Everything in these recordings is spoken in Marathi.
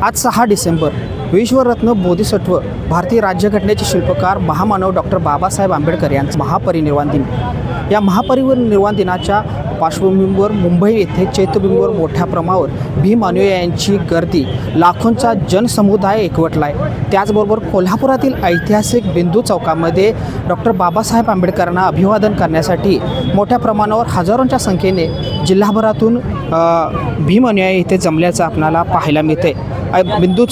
आज 6 डिसेंबर विश्वरत्न बोधिसत्व भारतीय राज्यघटनेचे शिल्पकार महामानव डॉक्टर बाबासाहेब आंबेडकर यांचा महापरिनिर्वाण दिन। या महापरिनिर्वाण दिनाच्या पार्श्वभूमीवर मुंबई येथे चैत्यभूमीवर मोठ्या प्रमाणावर भीम अनुयायांची गर्दी, लाखोंचा जनसमुदाय एकवटला आहे। त्याचबरोबर कोल्हापुरातील ऐतिहासिक बिंदू चौकामध्ये डॉक्टर बाबासाहेब आंबेडकरांना अभिवादन करण्यासाठी मोठ्या प्रमाणावर हजारोंच्या संख्येने जिल्हाभरातून भीम अनुयायी इथे जमल्याचं आपल्याला पाहायला मिळते। बिंदू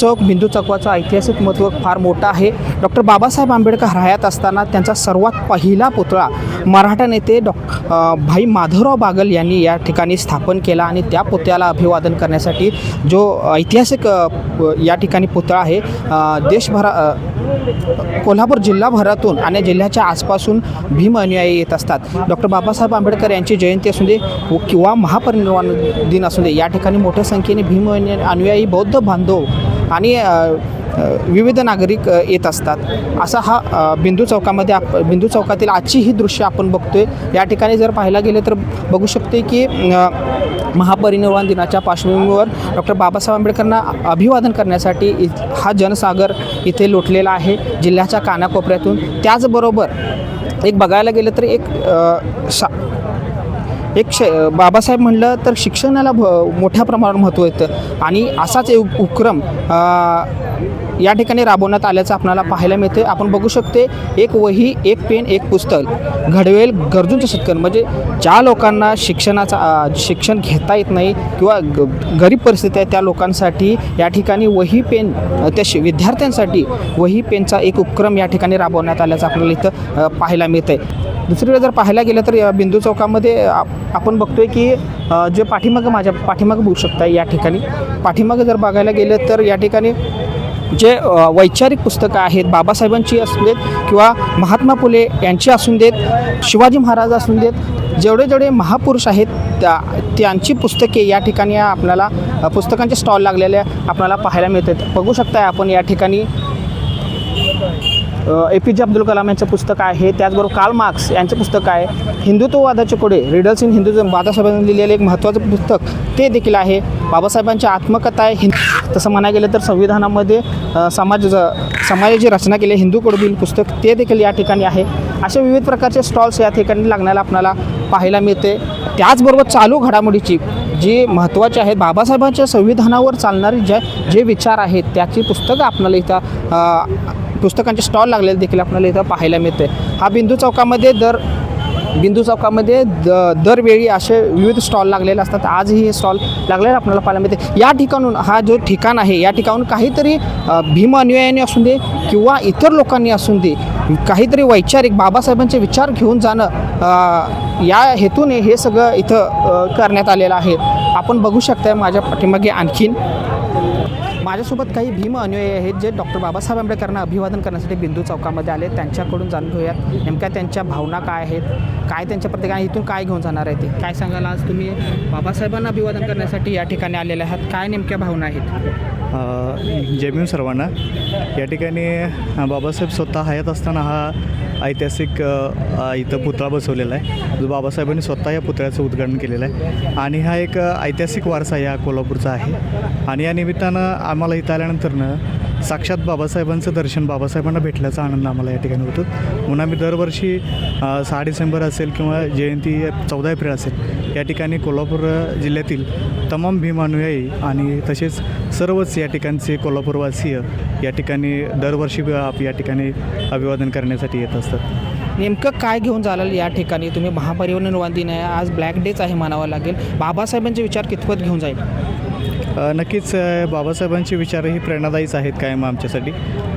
चौकाचं ऐतिहासिक महत्त्व फार मोठं आहे। डॉक्टर बाबासाहेब आंबेडकर हयात असताना त्यांचा सर्वात पहिला पुतळा मराठा नेते भाई माधवराव बागल यांनी या ठिकाणी स्थापन केला आणि त्या पुतळ्याला अभिवादन करण्यासाठी जो ऐतिहासिक या ठिकाणी पुतळा आहे कोल्हापूर जिल्हाभरातून आणि जिल्ह्याच्या आसपासून भीम अनुयायी येत असतात। डॉक्टर बाबासाहेब आंबेडकर यांची जयंती असू दे किंवा महापरिनिर्वाण दिन असू दे, या ठिकाणी मोठ्या संख्येने भीम अनुयायी, बौद्ध बांधव आणि विविध नागरिक येत असतात। असा हा बिंदू चौकातील आजची ही दृश्य आपण बघतोय। या ठिकाणी जर पाहायला गेले तर बघू शकते की महापरिनिर्वाण दिनाच्या पार्श्वभूमीवर डॉक्टर बाबासाहेब आंबेडकरांना अभिवादन करण्यासाठी हा जनसागर इथे लोटलेला आहे जिल्ह्याच्या कानाकोपऱ्यातून। त्याचबरोबर एक बघायला गेलं तर बाबासाहेब म्हणलं तर शिक्षणाला मोठ्या प्रमाणावर महत्त्व येतं आणि असाच एक उपक्रम या ठिकाणी राबवण्यात आल्याचं आपल्याला पाहायला मिळते। आपण बघू शकते, एक वही, एक पेन, एक पुस्तक घडवेल गरजूंचं शेतकरी, म्हणजे ज्या लोकांना शिक्षण घेता येत नाही किंवा गरीब परिस्थिती आहे त्या लोकांसाठी या ठिकाणी वही पेन, त्या विद्यार्थ्यांसाठी वही पेनचा एक उपक्रम या ठिकाणी राबवण्यात आल्याचं आपल्याला इथं पाहायला मिळतं आहे। दुसरीकडे जर पाहायला गेलं तर या बिंदू चौकामध्ये आपण बघतोय की जे माझ्या पाठीमागं बघू शकता, या ठिकाणी पाठीमागं जर बघायला गेलं तर या ठिकाणी जे वैचारिक पुस्तकं आहेत, बाबासाहेबांची असू देत किंवा महात्मा फुले यांची असून देत, शिवाजी महाराज असून देत, जेवढे महापुरुष आहेत त्यांची पुस्तके या ठिकाणी आपल्याला पुस्तकांचे स्टॉल लागलेले आपल्याला पाहायला मिळतात। बघू शकता आपण या ठिकाणी APJ अब्दुल कलाम यांचं पुस्तक आहे, त्याचबरोबर कार्ल मार्क्स यांचं पुस्तक आहे, हिंदुत्ववादाचे कोडे, रीडर्स इन हिंदुझम, बाबासाहेबांनी लिहिलेलं एक महत्त्वाचं पुस्तक ते देखील आहे। बाबासाहेबांची आत्मकथा आहे, तसं म्हणायला गेलं तर संविधानामध्ये समाजाची रचना केली हिंदू कडबील पुस्तक ते देखील या ठिकाणी आहे। अशा विविध प्रकारचे स्टॉल्स या ठिकाणी लागण्याला आपल्याला पाहायला मिळते। त्याचबरोबर चालू घडामोडीची जी महत्त्वाची आहेत, बाबासाहेबांच्या संविधानावर चालणारे जे विचार आहेत त्याची पुस्तकं आपल्याला इथं पुस्तकांचे स्टॉल लागलेले देखील आपल्याला इथं पाहायला मिळते। हा बिंदू चौकामध्ये दरवेळी असे विविध स्टॉल लागलेले असतात। आजही हे स्टॉल लागलेले आपल्याला पाहायला मिळते। या ठिकाणून हा जो ठिकाण आहे या ठिकाणून काहीतरी भीम अनुयायांनी असून दे किंवा इतर लोकांनी असून दे काहीतरी वैचारिक बाबासाहेबांचे विचार घेऊन जाणं या हेतूने हे सगळं इथं करण्यात आलेलं आहे। आपण बघू शकता माझ्या पाठीमागे आणखीन माझ्यासोबत काही भीम अनुयायी आहेत जे डॉक्टर बाबासाहेब आंबेडकरांना अभिवादन करण्यासाठी बिंदू चौकामध्ये आले। त्यांच्याकडून जाणून घेऊयात नेमक्या त्यांच्या भावना काय आहेत, काय त्यांच्या प्रत्येकाने इथून काय घेऊन जाणार आहे ते काय सांगाल। आज तुम्ही बाबासाहेबांना अभिवादन करण्यासाठी या ठिकाणी आलेले आहात, काय नेमक्या भावना आहेत? जय भीम सर्वांना। या ठिकाणी बाबासाहेब स्वतः हयात असताना हा ऐतिहासिक इथं पुतळा बसवलेला आहे, जो बाबासाहेबांनी स्वतः या पुतळ्याचं उद्घाटन केलेलं आहे आणि हा एक ऐतिहासिक वारसा या कोल्हापूरचा आहे। आणि या निमित्तानं आम्हाला इथं आल्यानंतरनं साक्षात बाबासाहेबांचं दर्शन, बाबासाहेबांना भेटल्याचा आनंद आम्हाला या ठिकाणी होतो। म्हणून आम्ही दरवर्षी 6 डिसेंबर असेल किंवा जयंती 14 एप्रिल असेल या ठिकाणी कोल्हापूर जिल्ह्यातील तमाम भीम अनुयायी आणि तसेच सर्वच या ठिकाणचे कोल्हापूरवासीय या ठिकाणी दरवर्षी या ठिकाणी अभिवादन करण्यासाठी येत असतात। नेमकं काय घेऊन जाल या ठिकाणी तुम्ही? महापरिनिर्वाण दिन आहे, आज ब्लॅक डेच आहे म्हणावं लागेल, बाबासाहेबांचे विचार कितपत घेऊन जाईल? नक्कीच बाबासाहेबांचे विचारही प्रेरणादायीच आहेत कायम आमच्यासाठी,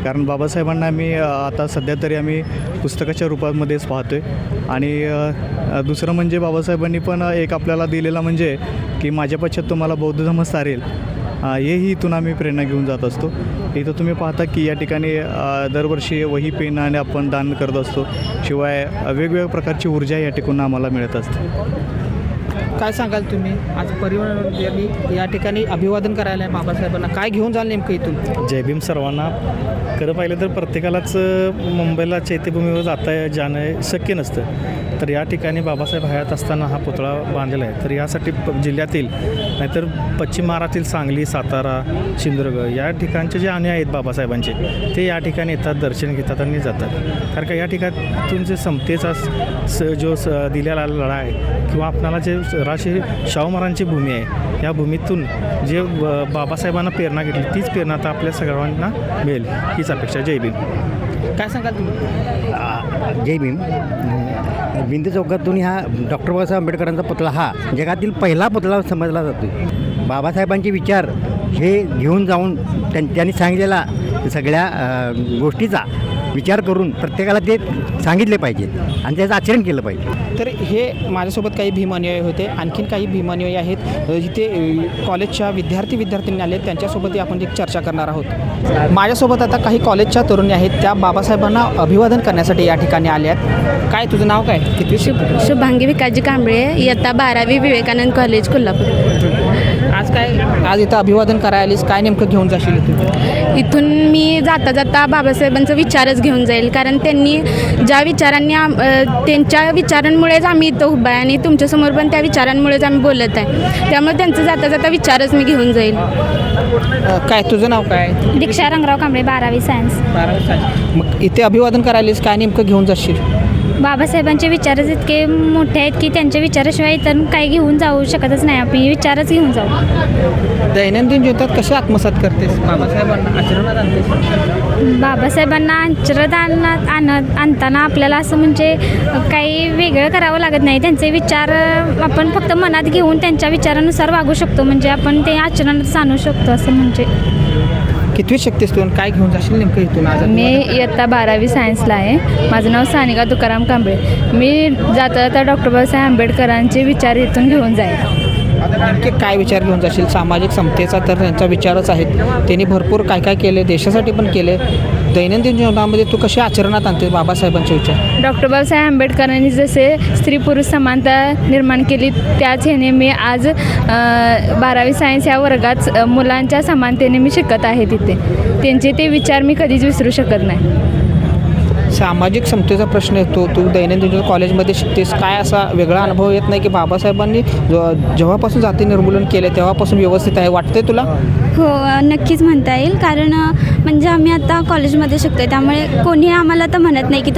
कारण बाबासाहेबांना आम्ही आता सध्या तरी आम्ही पुस्तकाच्या रूपामध्येच पाहतो आहे। आणि दुसरं म्हणजे बाबासाहेबांनी पण एक आपल्याला दिलेला म्हणजे की माझ्या पश्चात तुम्हाला बौद्ध धर्म सारेल, हेही इथून आम्ही प्रेरणा घेऊन जात असतो। इथं तुम्ही पाहता की या ठिकाणी दरवर्षी वही पेन आणि आपण दान करत असतो, शिवाय वेगवेगळ्या प्रकारची ऊर्जा या ठिकाणी आम्हाला मिळत असते। काय सांगाल तुम्ही? आज परिवार या ठिकाणी अभिवादन करायला आहे बाबासाहेबांना, काय घेऊन जाल नेमकं इथून? जय भीम सर्वांना। खरं पाहिलं तर प्रत्येकालाच मुंबईला चैत्यभूमीवर जाणं शक्य नसतं, तर या ठिकाणी बाबासाहेब हयात असताना हा पुतळा बांधलेला आहे. तर यासाठी जिल्ह्यातील नाहीतर पश्चिम महाराष्ट्रातील सांगली, सातारा, सिंधुदुर्ग या ठिकाणचे जे अनुयायी आहेत बाबासाहेबांचे ते या ठिकाणी येतात, दर्शन घेतात आणि जातात. कारण का या ठिकाणातून जे समतेचा दिलेला लढा आहे किंवा आपणाला जे राशी शाहू महाराजांची भूमी आहे, या भूमीतून जे बाबासाहेबांना प्रेरणा घेतली तीच प्रेरणा आता आपल्या सगळ्यांना मिळेल हीच अपेक्षा. जय भीम. काय सांगाल तुम्ही? जय भीम. बिंदू चौकातून हा डॉक्टर बाबासाहेब आंबेडकरांचा पुतळा हा जगातील पहिला पुतळा समजला जातो. बाबासाहेबांचे विचार हे घेऊन जाऊन त्यांनी सांगितलेला सगळ्या गोष्टीचा विचार करून प्रत्येकाला ते सांगितले पाहिजेत आणि त्याचं आचरण केलं पाहिजे. तर हे माझ्यासोबत काही भीम अनुयायी होते, आणखीन काही भीम अनुयायी आहेत जिथे कॉलेजच्या विद्यार्थ्यांनी आले, त्यांच्यासोबतही आपण एक चर्चा करणार आहोत. माझ्यासोबत आता काही कॉलेजच्या तरुणी आहेत, त्या बाबासाहेबांना अभिवादन करण्यासाठी या ठिकाणी आल्या आहेत. काय तुझं नाव काय? किती शुभांगी विकाजी कांबळे, इयत्ता 12वी विवेकानंद कॉलेज कोल्हापूर. आज इथं अभिवादन करायला आलीस, काय नेमकं घेऊन जाशील तू? इथून मी जाता जाता बाबासाहेबांचा विचारच घेऊन जाईल, कारण त्यांनी ज्या विचारांनी त्यांच्या विचारांमुळेच आम्ही इथं उभा आहे आणि तुमच्यासमोर पण त्या विचारांमुळेच आम्ही बोलत आहे. त्यामुळे त्यांचं जाता जाता विचारच मी घेऊन जाईल. काय तुझं नाव काय? दीक्षा रंगराव कांबळे, 12वी सायन्स. मग इथे अभिवादन करायला आलीस, काय नेमकं घेऊन जाशील? बाबासाहेबांचे विचारच इतके मोठे आहेत की त्यांच्या विचाराशिवाय इतर काही घेऊन जाऊ शकतच नाही. आपण विचारच घेऊन जाऊ. दैनंदिन जीवनात कसं आत्मसात करतेस बाबासाहेबांना, आचरणात आणतेस? बाबासाहेबांना आचरणात आणताना आपल्याला असं म्हणजे काही वेगळं करावं लागत नाही. त्यांचे विचार आपण फक्त मनात घेऊन त्यांच्या विचारानुसार वागू शकतो, म्हणजे आपण ते आचरणात आणू शकतो असं. म्हणजे कितवी शक्तीस तू काय घेऊन जाशील नेमकं इथून आज? मी इयत्ता 12वी सायन्सला आहे. माझं नाव सानिका तुकाराम कांबळे. मी जाता जाता डॉक्टर बाबासाहेब आंबेडकरांचे विचार इथून घेऊन जाईल. नेमके काय विचार घेऊन जाशील? सामाजिक समतेचा तर त्यांचा विचारच आहेत. त्यांनी भरपूर काय काय केले, देशासाठी पण केले. दैनंदिन जीवनामध्ये तू कशी आचरणात आणते बाबासाहेबांचे विचार? डॉक्टर बाबासाहेब आंबेडकरांनी जसे स्त्री पुरुष समानता निर्माण केली, त्याच ह्याने मी आज 12वी सायन्स या वर्गात मुलांच्या समानतेने मी शिकत आहे. तिथे त्यांचे ते विचार मी कधीच विसरू शकत नाही. सामाजिक समतेचा प्रश्न येतो, तू दैनंदिन जीवन कॉलेजमध्ये शिकतेस, काय असा वेगळा अनुभव येत नाही की बाबासाहेबांनी जेव्हापासून जाती निर्मूलन केले तेव्हापासून व्यवस्थित आहे वाटते तुला? हो, नक्कीच म्हणता येईल. कारण म्हणजे आम्ही आता कॉलेजमध्ये शिकतो आहे, त्यामुळे कोणी आम्हाला तर म्हणत नाही की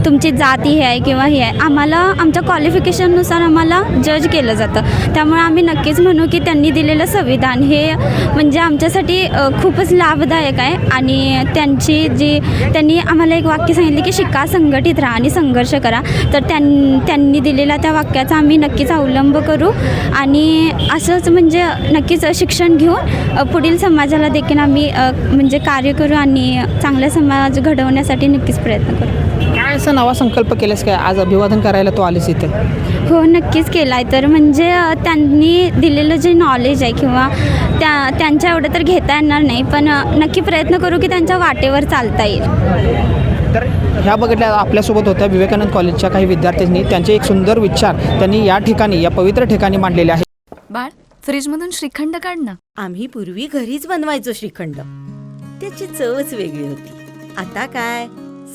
तुमची जात ही आहे किंवा ही आहे. आम्हाला आमच्या क्वालिफिकेशननुसार आम्हाला जज केलं जातं. त्यामुळे आम्ही नक्कीच म्हणू की त्यांनी दिलेलं संविधान हे म्हणजे आमच्यासाठी खूपच लाभदायक आहे. आणि त्यांनी आम्हाला एक वाक्य सांगितलं की शिका, संघटित राहा आणि संघर्ष करा. तर त्यांनी दिलेल्या त्या वाक्याचा आम्ही नक्कीच अवलंब करू आणि असंच म्हणजे नक्कीच शिक्षण घेऊन पुढील समाजाला देखील आम्ही म्हणजे कार्य करू आणि चांगला समाज घडवण्यासाठी नक्कीच प्रयत्न करू. काय असा नवा संकल्प केलास काय आज अभिवादन करायला तू आलीस इथे? हो, नक्कीच केला आहे. तर म्हणजे त्यांनी दिलेलं जे नॉलेज आहे किंवा त्यांच्या एवढं तर घेता येणार नाही, पण नक्की प्रयत्न करू की त्यांच्या वाटेवर चालता येईल. तर ह्या बघितल्या आपल्यासोबत होत्या विवेकानंद कॉलेजच्या काही विद्यार्थ्यांनी त्यांचे एक सुंदर विचार त्यांनी या ठिकाणी, या पवित्र ठिकाणी मांडलेले आहेत. बाळ, फ्रीजमधून श्रीखंड काढ ना. आम्ही पूर्वी घरीच बनवायचो श्रीखंड. त्याची चवच वेगळी होती. आता काय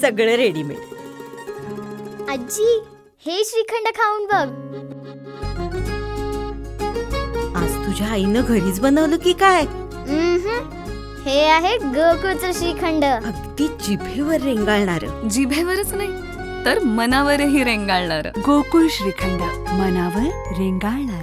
सगळं रेडीमेड. आजी, हे श्रीखंड खाऊन बघ. आज तुझ्या आईनं घरीच बनवलं की काय? हे आहे गोकुळचं श्रीखंड. अगदी जिभेवर रेंगाळणार. जिभेवरच नाही तर मनावरही रेंगाळणार. गोकुळ श्रीखंड, मनावर रेंगाळणार.